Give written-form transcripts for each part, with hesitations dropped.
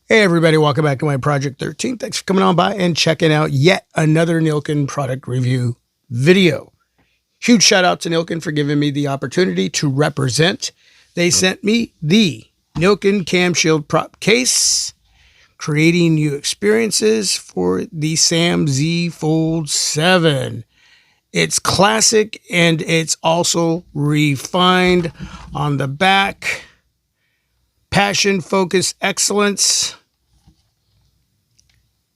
Hey everybody, welcome back to my Project 13. Thanks for coming on by and checking out yet another Nillkin product review video. Huge shout out to Nillkin for giving me the opportunity to represent. They sent me the Nillkin CamProp case, creating new experiences for the Sam Z Fold 7. It's classic and it's also refined on the back. Passion, focus, excellence,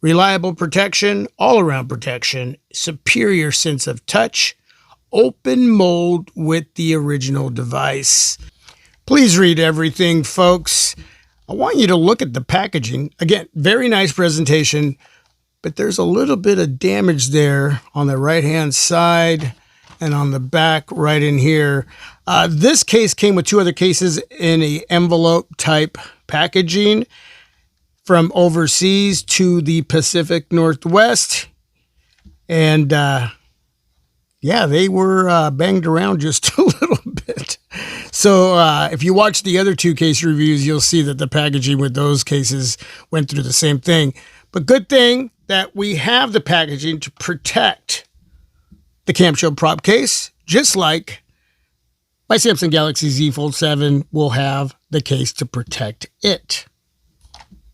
reliable protection, all-around protection, superior sense of touch, open mold with the original device. Please read everything, folks. I want you to look at the packaging. Again, very nice presentation, but there's a little bit of damage there on the right-hand side and on the back right in here. This case came with two other cases in a envelope type packaging from overseas to the Pacific Northwest. And yeah, they were banged around just a little bit. So if you watch the other two case reviews, you'll see that the packaging with those cases went through the same thing. But good thing that we have the packaging to protect the CamProp case, just like my Samsung Galaxy Z Fold 7 will have the case to protect it.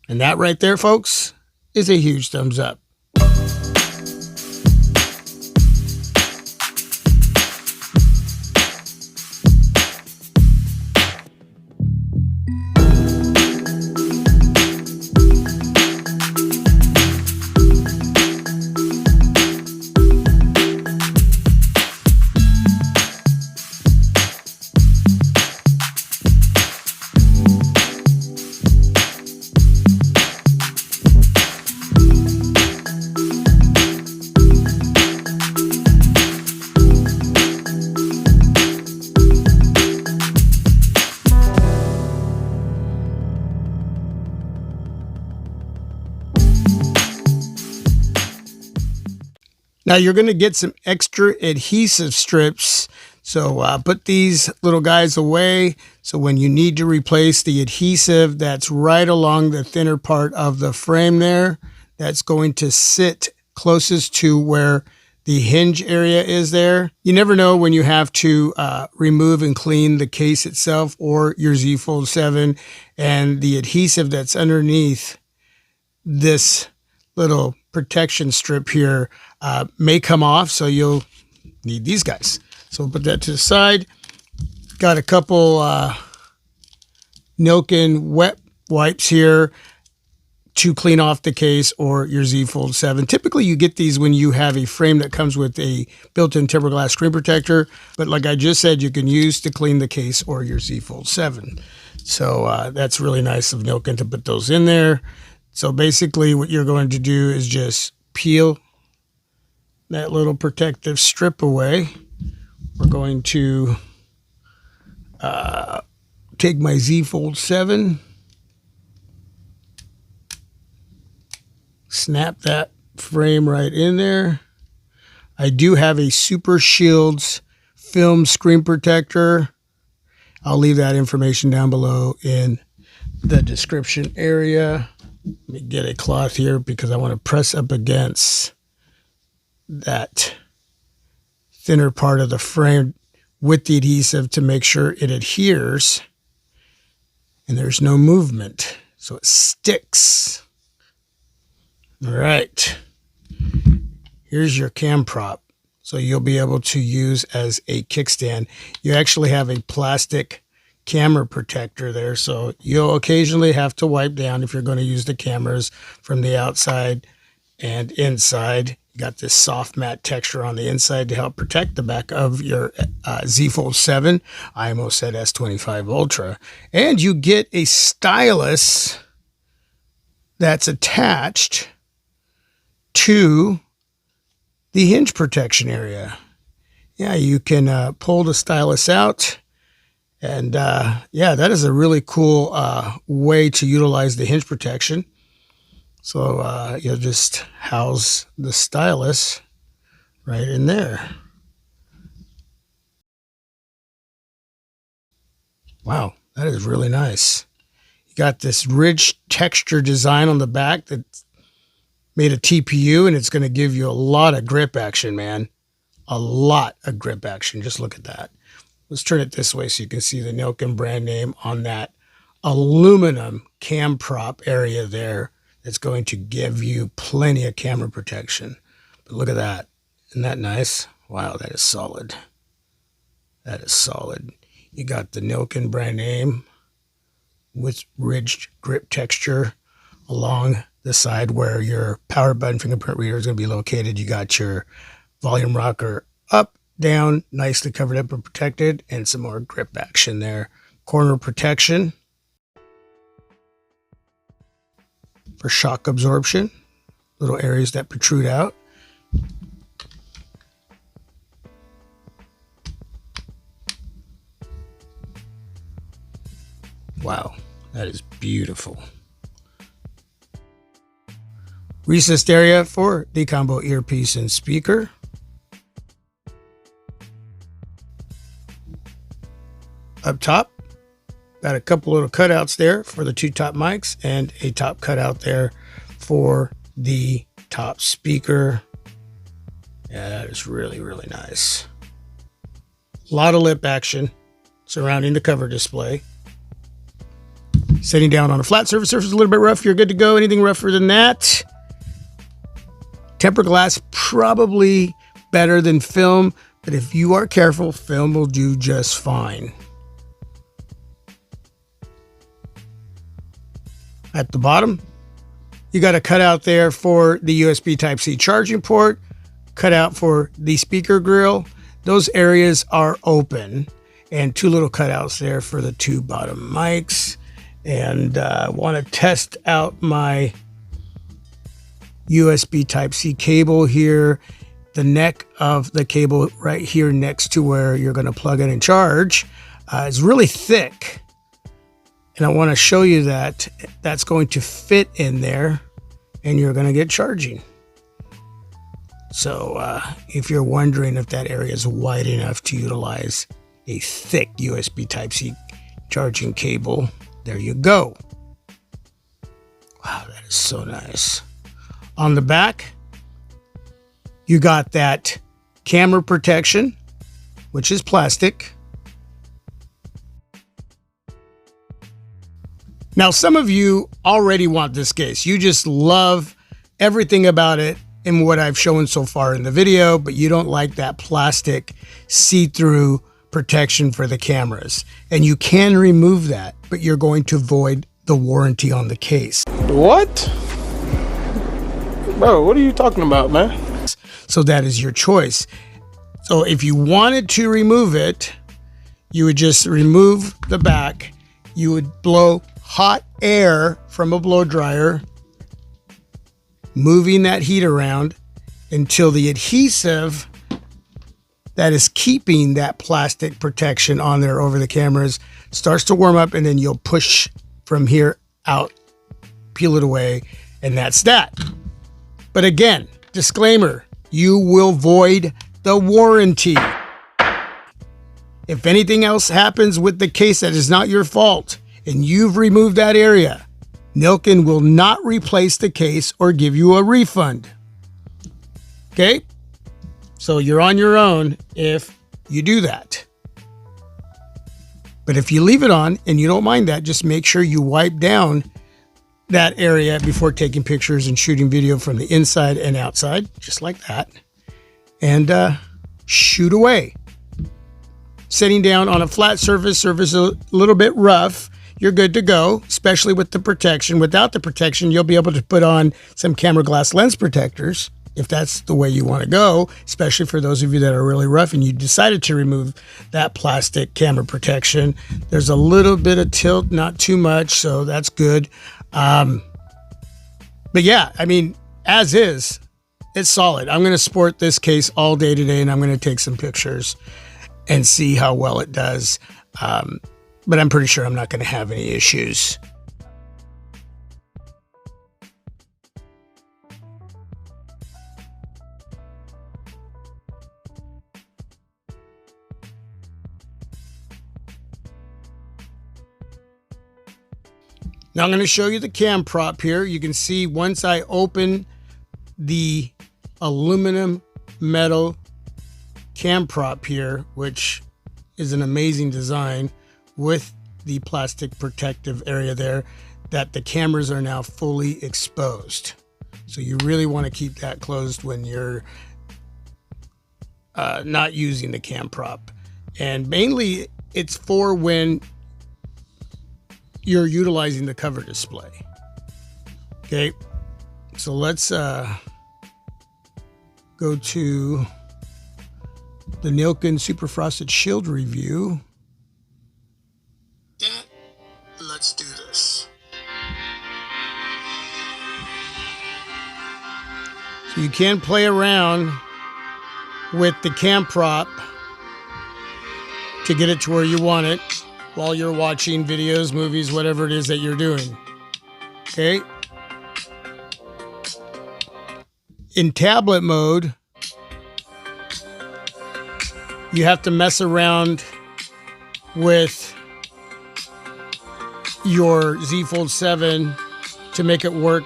And that right there, folks, is a huge thumbs up. Now you're going to get some extra adhesive strips. So put these little guys away. So when you need to replace the adhesive that's right along the thinner part of the frame there, that's going to sit closest to where the hinge area is there. You never know when you have to remove and clean the case itself or your Z Fold 7, and the adhesive that's underneath this little protection strip here may come off, so you'll need these guys. So we'll put that to the side. Got a couple Nillkin wet wipes here to clean off the case or your Z Fold 7. Typically you get these when you have a frame that comes with a built-in tempered glass screen protector, but like I just said, you can use to clean the case or your Z Fold 7. So that's really nice of Nillkin to put those in there. So basically what you're going to do is just peel that little protective strip away. We're going to take my Z Fold 7, snap that frame right in there. I do have a Super Shields film screen protector. I'll leave that information down below in the description area. Let me get a cloth here because I want to press up against that thinner part of the frame with the adhesive to make sure it adheres and there's no movement, so it sticks. All right, here's your CamProp, so you'll be able to use as a kickstand. You actually have a plastic camera protector there, so you'll occasionally have to wipe down if you're going to use the cameras from the outside and inside. You got this soft matte texture on the inside to help protect the back of your Z Fold 7. I almost said S25 Ultra. And you get a stylus that's attached to the hinge protection area. Yeah, you can pull the stylus out. And yeah, that is a really cool way to utilize the hinge protection. So you'll just house the stylus right in there. Wow, that is really nice. You Got this rich texture design on the back that's made of TPU, and it's going to give you a lot of grip action, man. A lot of grip action. Just look at that. Let's turn it this way so you can see the Nillkin brand name on that aluminum CamProp area there. That's going to give you plenty of camera protection. But look at that. Isn't that nice? Wow, that is solid. That is solid. You got the Nillkin brand name with ridged grip texture along the side where your power button fingerprint reader is going to be located. You got your volume rocker up, down, nicely covered up and protected, and some more grip action there. Corner protection for shock absorption. Little areas that protrude out. Wow, that is beautiful. Recessed area for the combo earpiece and speaker. Up top, got a couple little cutouts there for the two top mics and a top cutout there for the top speaker. Yeah, that is really, really nice. A lot of lip action surrounding the cover display. Setting down on a flat surface a little bit rough, you're good to go. Anything rougher than that, tempered glass, probably better than film, but if you are careful, film will do just fine. At the bottom, you got a cutout there for the USB Type-C charging port, cutout for the speaker grill. Those areas are open, and two little cutouts there for the two bottom mics. And want to test out my USB Type-C cable here. The neck of the cable right here next to where you're going to plug in and charge is really thick. And I want to show you that that's going to fit in there and you're going to get charging. So if you're wondering if that area is wide enough to utilize a thick USB Type-C charging cable, there you go. Wow, that is so nice. On the back, you got that camera protection, which is plastic. Now, some of you already want this case. You just love everything about it and what I've shown so far in the video, but you don't like that plastic see-through protection for the cameras. And you can remove that, but you're going to void the warranty on the case. What? Bro, what are you talking about, man? So that is your choice. So if you wanted to remove it, you would just remove the back. You would blow hot air from a blow dryer, moving that heat around until the adhesive that is keeping that plastic protection on there over the cameras starts to warm up, and then you'll push from here out, peel it away, and that's that. But again, disclaimer, you will void the warranty. If anything else happens with the case that is not your fault and you've removed that area, Nillkin will not replace the case or give you a refund. Okay? So you're on your own if you do that. But if you leave it on and you don't mind that, just make sure you wipe down that area before taking pictures and shooting video from the inside and outside, just like that. And shoot away. Setting down on a flat surface a little bit rough, you're good to go, especially with the protection. Without the protection, you'll be able to put on some camera glass lens protectors if that's the way you want to go, especially for those of you that are really rough and you decided to remove that plastic camera protection. There's a little bit of tilt, not too much, so that's good. But yeah, I mean, as is, it's solid. I'm going to sport this case all day today, and I'm going to take some pictures and see how well it does. But I'm pretty sure I'm not going to have any issues. Now I'm going to show you the CamProp here. You can see once I open the aluminum metal CamProp here, which is an amazing design with the plastic protective area there, that the cameras are now fully exposed. So you really want to keep that closed when you're not using the CamProp. And mainly it's for when you're utilizing the cover display. Okay, so let's go to the Nillkin Super Frosted Shield review. Yeah, let's do this. So you can play around with the CamProp to get it to where you want it while you're watching videos, movies, whatever it is that you're doing. Okay. In tablet mode, you have to mess around with your Z Fold 7 to make it work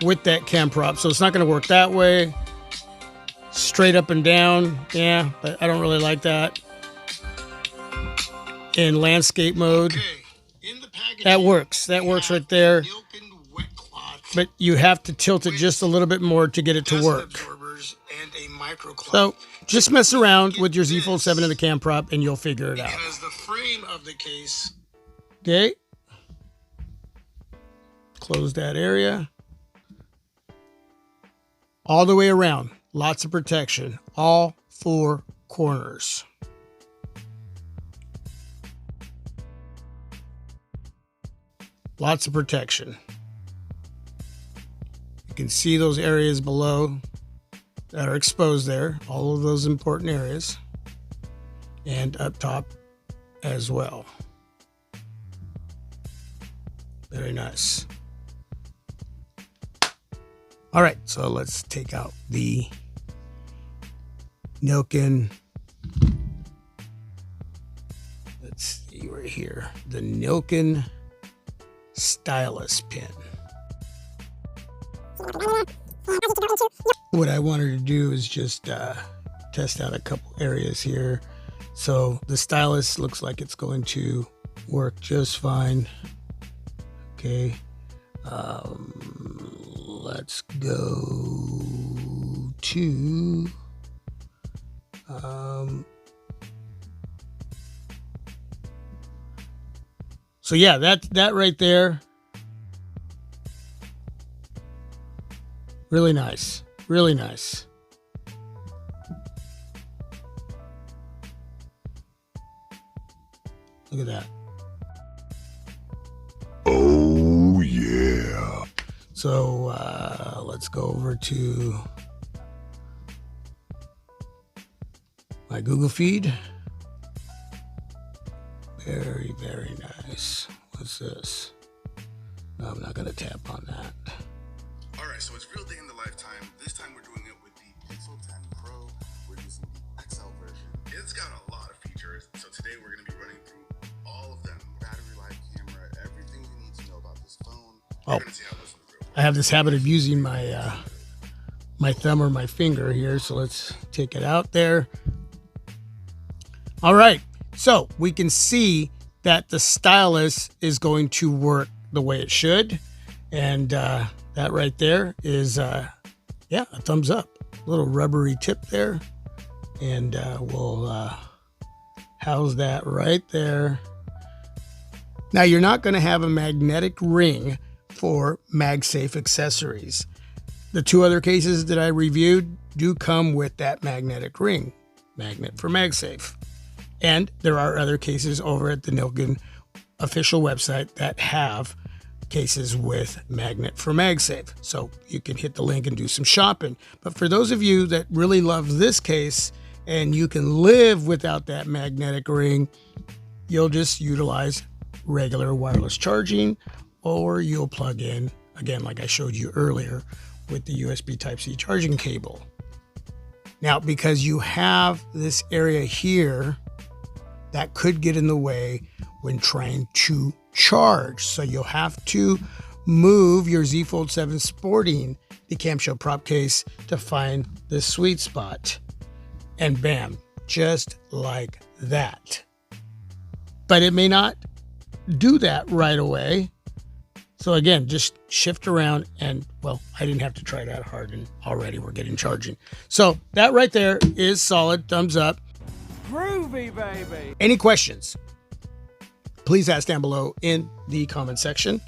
with that CamProp. So it's not going to work that way. Straight up and down. Yeah, but I don't really like that. In landscape mode, that works. That works right there. But you have to tilt it just a little bit more to get it to work. So just mess around with your Z Fold 7 and the CamProp and you'll figure it out. Because the frame of the case. Okay. Close that area. All the way around. Lots of protection. All four corners. Lots of protection. You can see those areas below that are exposed there. All of those important areas. And up top as well. Very nice. All right, so let's take out the Nillkin. Let's see right here. The Nillkin Stylus pin. What I wanted to do is just test out a couple areas here. So the Stylus looks like it's going to work just fine. Okay. Let's go to so yeah, that right there, really nice, really nice. Look at that. Oh yeah. So let's go over to my Google feed. Very, very nice. What's this? No, I'm not going to tap on that. All right, so it's real day in the lifetime. This time we're doing it with the Pixel 10 Pro. We're using the XL version. It's got a lot of features. So today we're going to be running through all of them. Battery life, camera, everything you need to know about this phone. We're going to see how this one's real. I have this habit of using my my thumb or my finger here, so let's take it out there. All right, so we can see that the Stylus is going to work the way it should, and that right there is yeah, a thumbs up. A little rubbery tip there, and we'll house that right there. Now you're not going to have a magnetic ring for MagSafe accessories. The two other cases that I reviewed do come with that magnetic ring, magnet for MagSafe. And there are other cases over at the Nillkin official website that have cases with magnet for MagSafe. So you can hit the link and do some shopping. But for those of you that really love this case and you can live without that magnetic ring, you'll just utilize regular wireless charging, or you'll plug in, again, like I showed you earlier, with the USB Type-C charging cable. Now, because you have this area here that could get in the way when trying to charge. So you'll have to move your Z Fold 7 sporting the camshaft prop case to find the sweet spot. And bam, just like that. But it may not do that right away. So again, just shift around and, well, I didn't have to try that hard and already we're getting charging. So that right there is solid. Thumbs up. Groovy, baby. Any questions? Please ask down below in the comment section.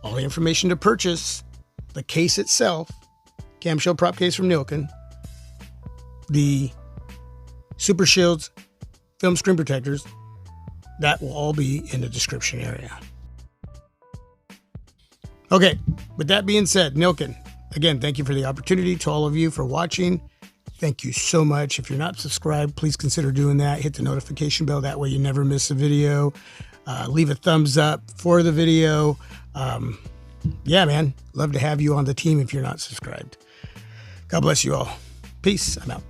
All the information to purchase, the case itself, camshaft prop case from Nillkin, the Super Shields, film screen protectors, that will all be in the description area. Okay, with that being said, Nillkin, again, thank you for the opportunity. To all of you for watching, thank you so much. If you're not subscribed, please consider doing that. Hit the notification bell. That way you never miss a video. Leave a thumbs up for the video. Yeah, man, love to have you on the team if you're not subscribed. God bless you all. Peace. I'm out.